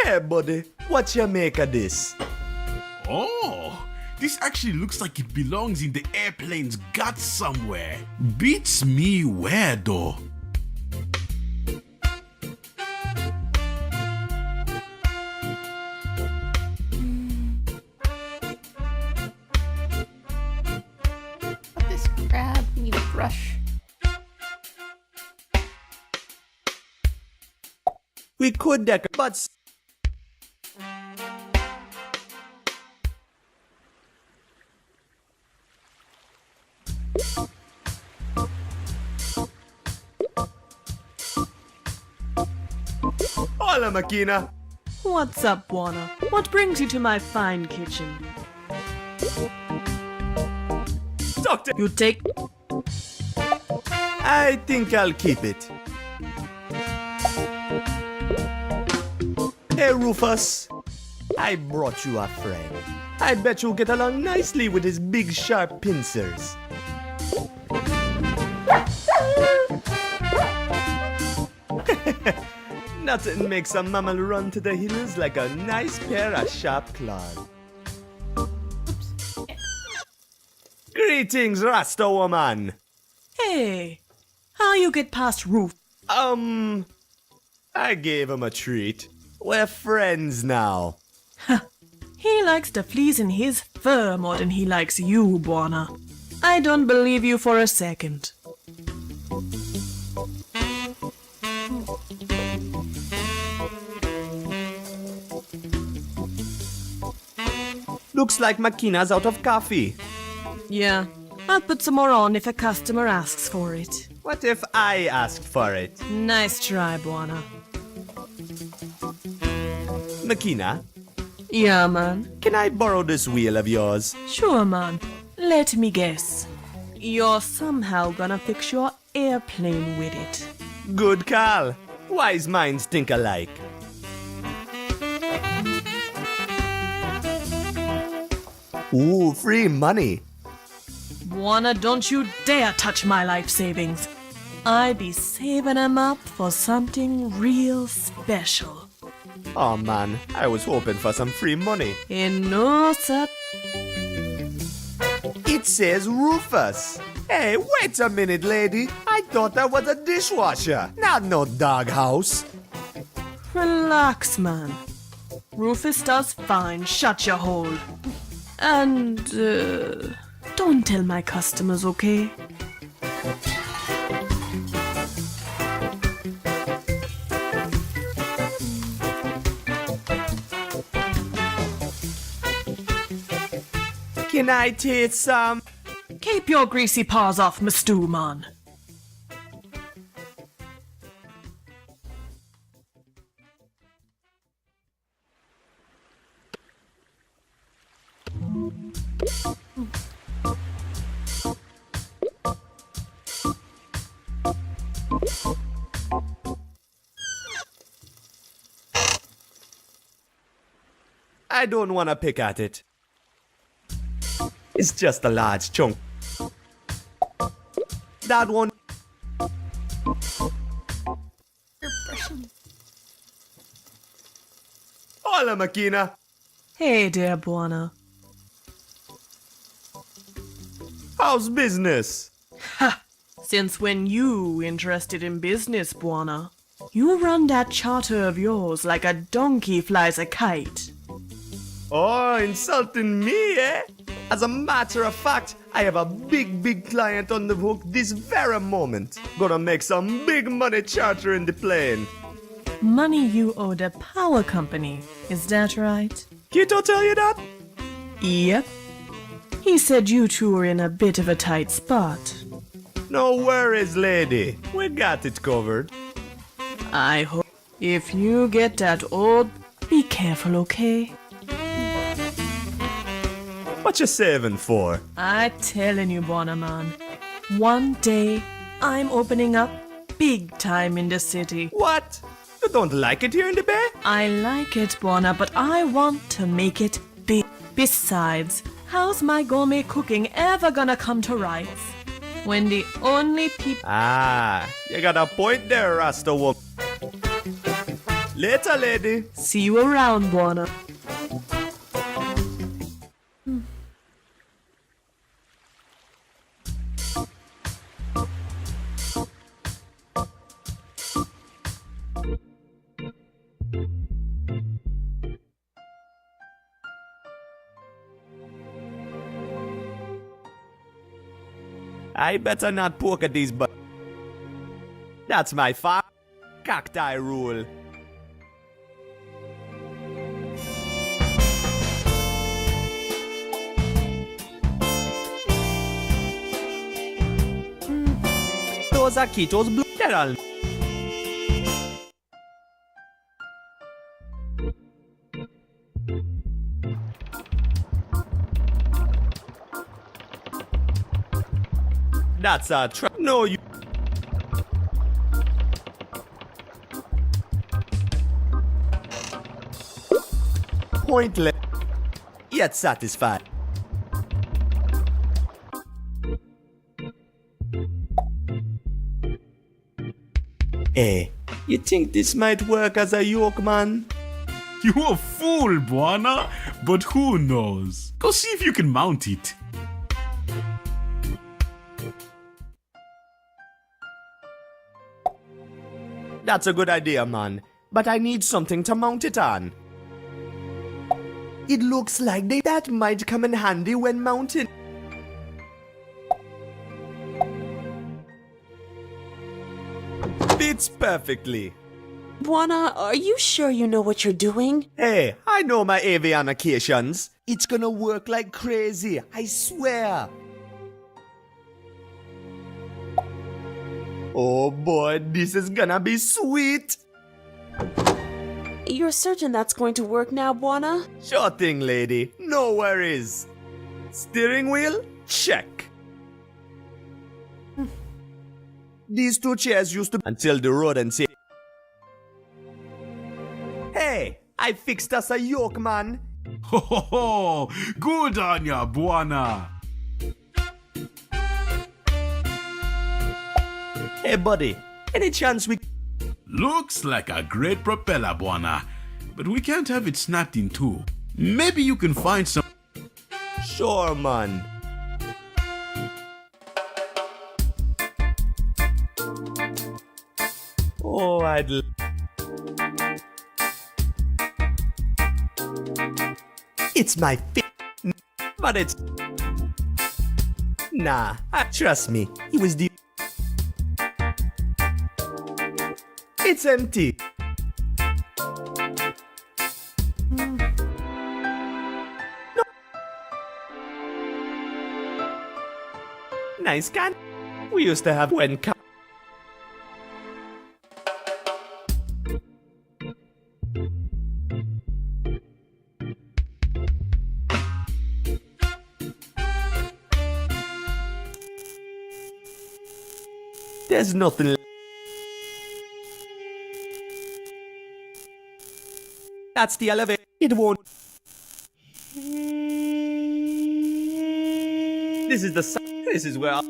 Hey, buddy, what you make of this? Oh, this actually looks like it belongs in the airplane's guts somewhere. Beats me where though? This crab, we need a brush. We could decorate, but... Hola, Makina. What's up, Buona? What brings you to my fine kitchen? Doctor, You take... I think I'll keep it. Hey, Rufus. I brought you a friend. I bet you'll get along nicely with his big sharp pincers. Nothing makes a mammal run to the hills like a nice pair of sharp claws. Greetings, Rasta woman. Hey, how you get past Roof? I gave him a treat. We're friends now. He likes the fleas in his fur more than he likes you, Buona. I don't believe you for a second. Looks like Makina's out of coffee. Yeah, I'll put some more on if a customer asks for it. What if I asked for it? Nice try, Buona. Makina, Yeah, man. can I borrow this wheel of yours? Sure, man. Let me guess. You're somehow gonna fix your airplane with it. Good call. Wise minds think alike. Ooh, free money. Buona, don't you dare touch my life savings. I be saving 'em up for something real special. Oh man, I was hoping for some free money. No, sir. It says Rufus. Hey, wait a minute, lady. I thought that was a dishwasher, not no doghouse. Relax, man. Rufus does fine. Shut your hole. And, don't tell my customers, okay? Can I taste some? Keep your greasy paws off my stew, man. I don't want to pick at it. It's just a large chunk. That one. You're brushing. Hola, Makina. Hey there, Buona. How's business? Ha! Since when you interested in business, Buona? You run that charter of yours like a donkey flies a kite. Oh, insulting me, eh? As a matter of fact, I have a big client on the hook this very moment. Gonna make some big money chartering the plane. Money you owe the power company, is that right? Kito tell you that? Yep. He said you two were in a bit of a tight spot. No worries, lady. We got it covered. I hope if you get that old, be careful, okay? What you saving for? I telling you, Bonaman, one day I'm opening up big time in the city. What? You don't like it here in the Bay? I like it, Bona, but I want to make it big. Besides, how's my gourmet cooking ever gonna come to rights when the only people... Ah, you got a point there, Rasta woman. Later, lady. See you around, Bona. I better not poke at these That's my cacti rule. Those are Kito's blue. That's a trap. No, you. Pointless. Yet satisfied. Hey, you think this might work as a yoke, man? You a fool, Buana. But who knows? Go see if you can mount it. That's a good idea, man. But I need something to mount it on. It looks like that might come in handy when mounted. Fits perfectly. Buana, are you sure you know what you're doing? Hey, I know my avionications. It's gonna work like crazy, I swear. Oh boy, this is gonna be sweet. You're certain that's going to work now, Buana? Sure thing, lady. No worries. Steering wheel? Check. These two chairs used to... Until the road and say... Hey, I fixed us a yoke, man. Ho ho ho! Good on ya, Buana. Hey, buddy. Any chance we... Looks like a great propeller, Buana. But we can't have it snapped in two. Maybe you can find some... Sure, man. Oh, It's my but it's... Nah, trust me. It was the... It's empty. No. Nice can. We used to have when... There's nothing. That's the elevator. It won't. This is the. This is where.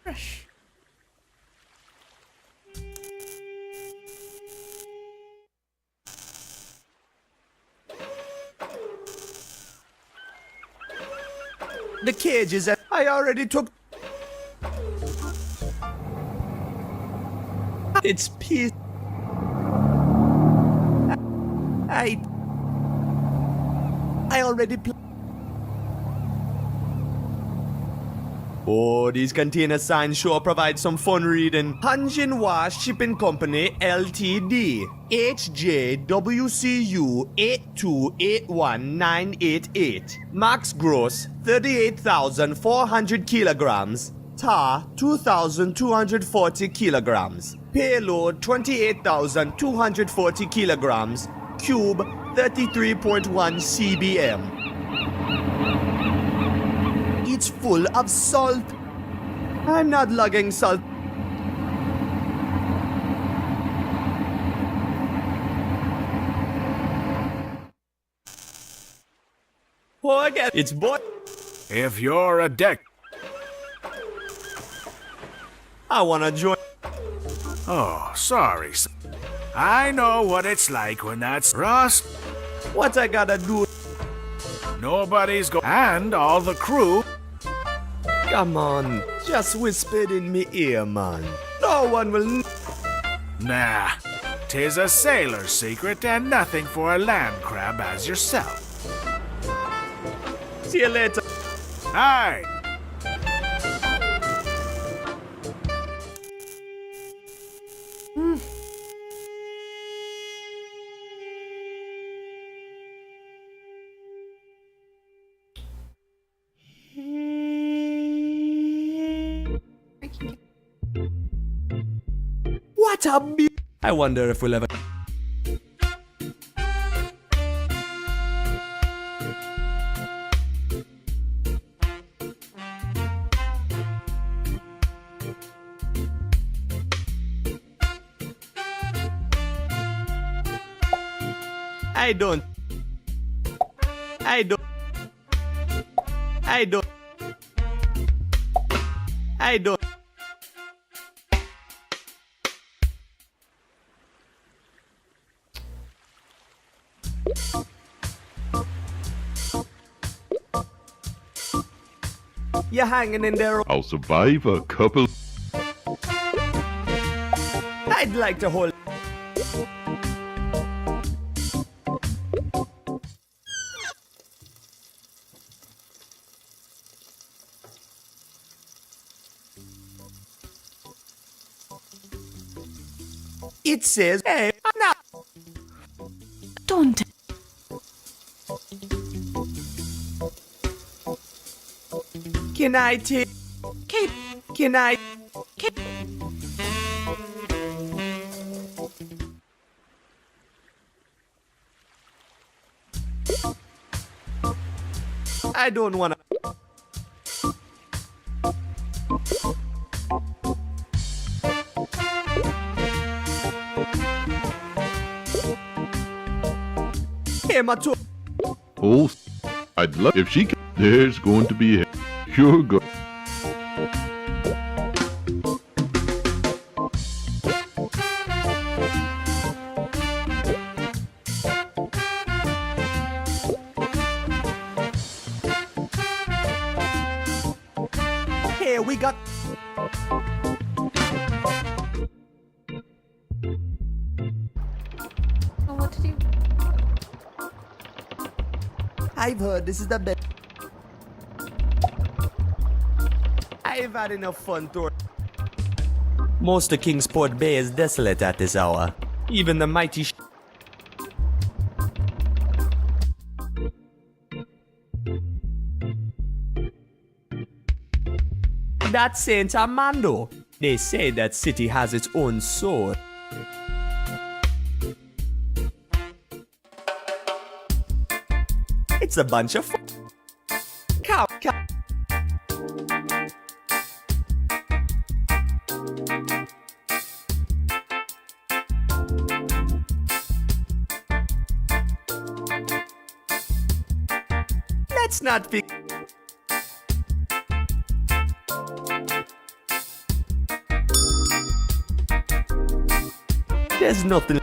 Fresh. the cages and I already took. It's peace. I already Oh, these container signs sure provide some fun reading. Hanjinhua Shipping Company Ltd. HJWCU 8281988. Max gross 38,400 kilograms. Tar 2,240 kilograms. Payload 28,240 kilograms. Cube 33.1 cbm. It's full of salt. I'm not lugging salt. Forget it's boy. If you're a deck. I wanna join. Oh, sorry. I know what it's like when that's rust. What I gotta do? Nobody's go. And all the crew. Come on, just whisper it in me ear, man. No one will. Nah, 'tis a sailor's secret and nothing for a land crab as yourself. See you later. Aye. What a I wonder if we'll ever. I don't. I don't. I don't. I don't. You're hanging in there. I'll survive a couple. I'd like to hold. It says, hey, now. Don't. Can I take? Kate. Can I? Kate. I don't wanna. Hey, my toe. Oh, I'd love if she can. There's going to be a sure go. Hey, we got. Oh, what to do? I've heard this is the best. I've had enough fun tour. Most of Kingsport Bay is desolate at this hour. Even the mighty That's Saint Armando. They say that city has its own soul. It's a bunch of cow. Let's not be. There's nothing.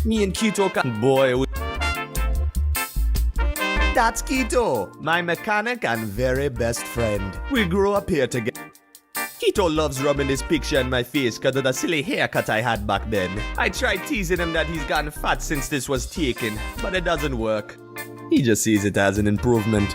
Me and Keto boy. That's Keto, my mechanic and very best friend. We grew up here together. Keto loves rubbing this picture in my face because of the silly haircut I had back then. I tried teasing him that he's gotten fat since this was taken, but it doesn't work. He just sees it as an improvement.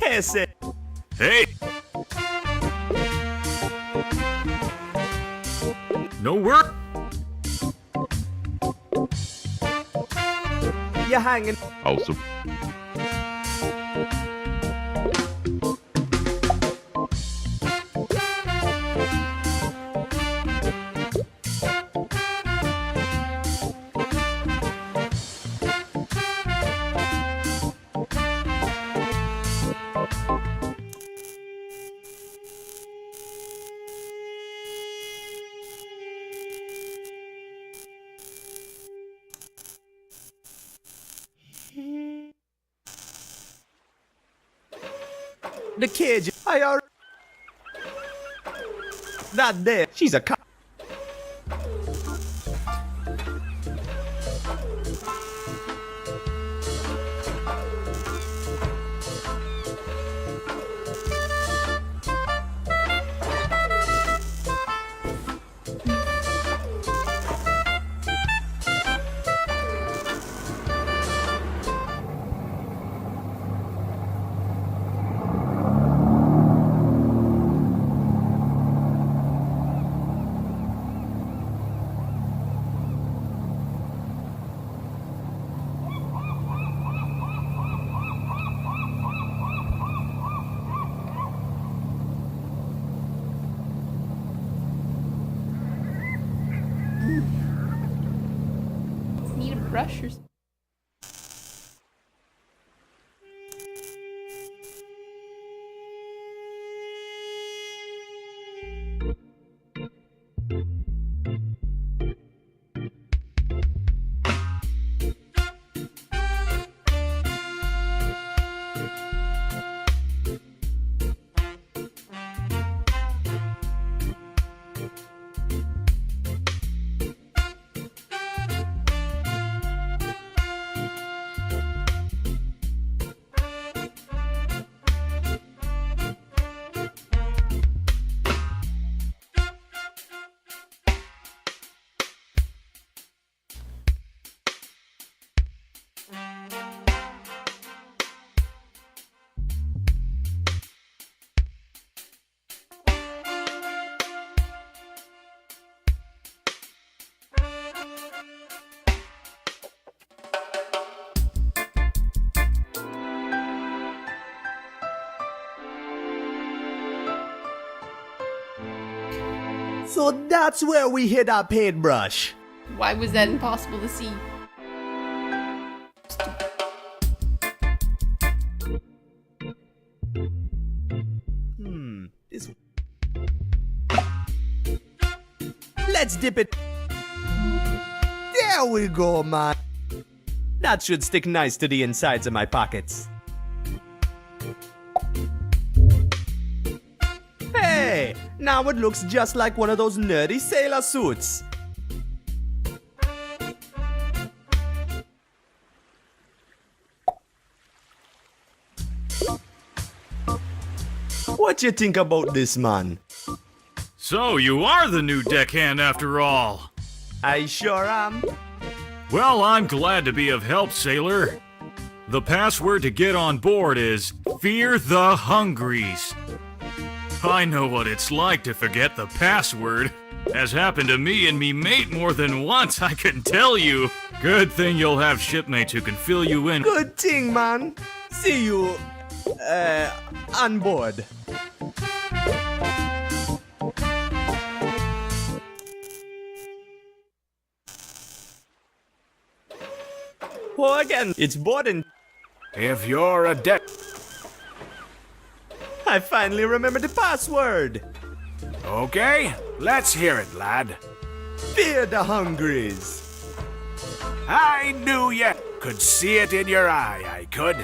Ese. Hey! No work? You're hanging. Also, The cage. That there. She's a cop. Need a brush or something. So that's where we hid our paintbrush. Why was that impossible to see? This. Let's dip it. There we go, man. That should stick nice to the insides of my pockets. Hey, now it looks just like one of those nerdy sailor suits. What you think about this, man? So you are the new deckhand after all. I sure am. Well, I'm glad to be of help, sailor. The password to get on board is Fear the Hungries. I know what it's like to forget the password. Has happened to me and me mate more than once, I can tell you. Good thing you'll have shipmates who can fill you in. Good thing, man. See you On board. Oh, again, it's boarding. If you're a deck. I finally remembered the password. Okay, let's hear it, lad. Fear the hungries. I knew you could see it in your eye, I could.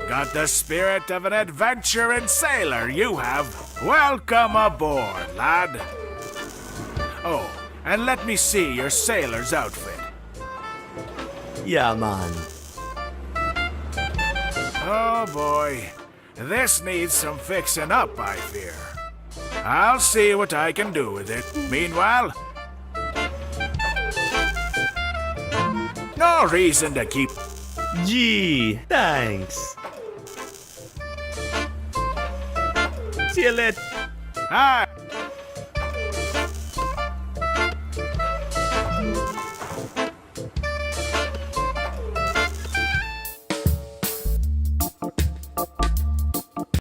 Got the spirit of an adventuring sailor, you have. Welcome aboard, lad. Oh, and let me see your sailor's outfit. Yeah, man. Oh boy, this needs some fixing up, I fear. I'll see what I can do with it. Meanwhile, no reason to keep. Gee, thanks. See you later. Ah.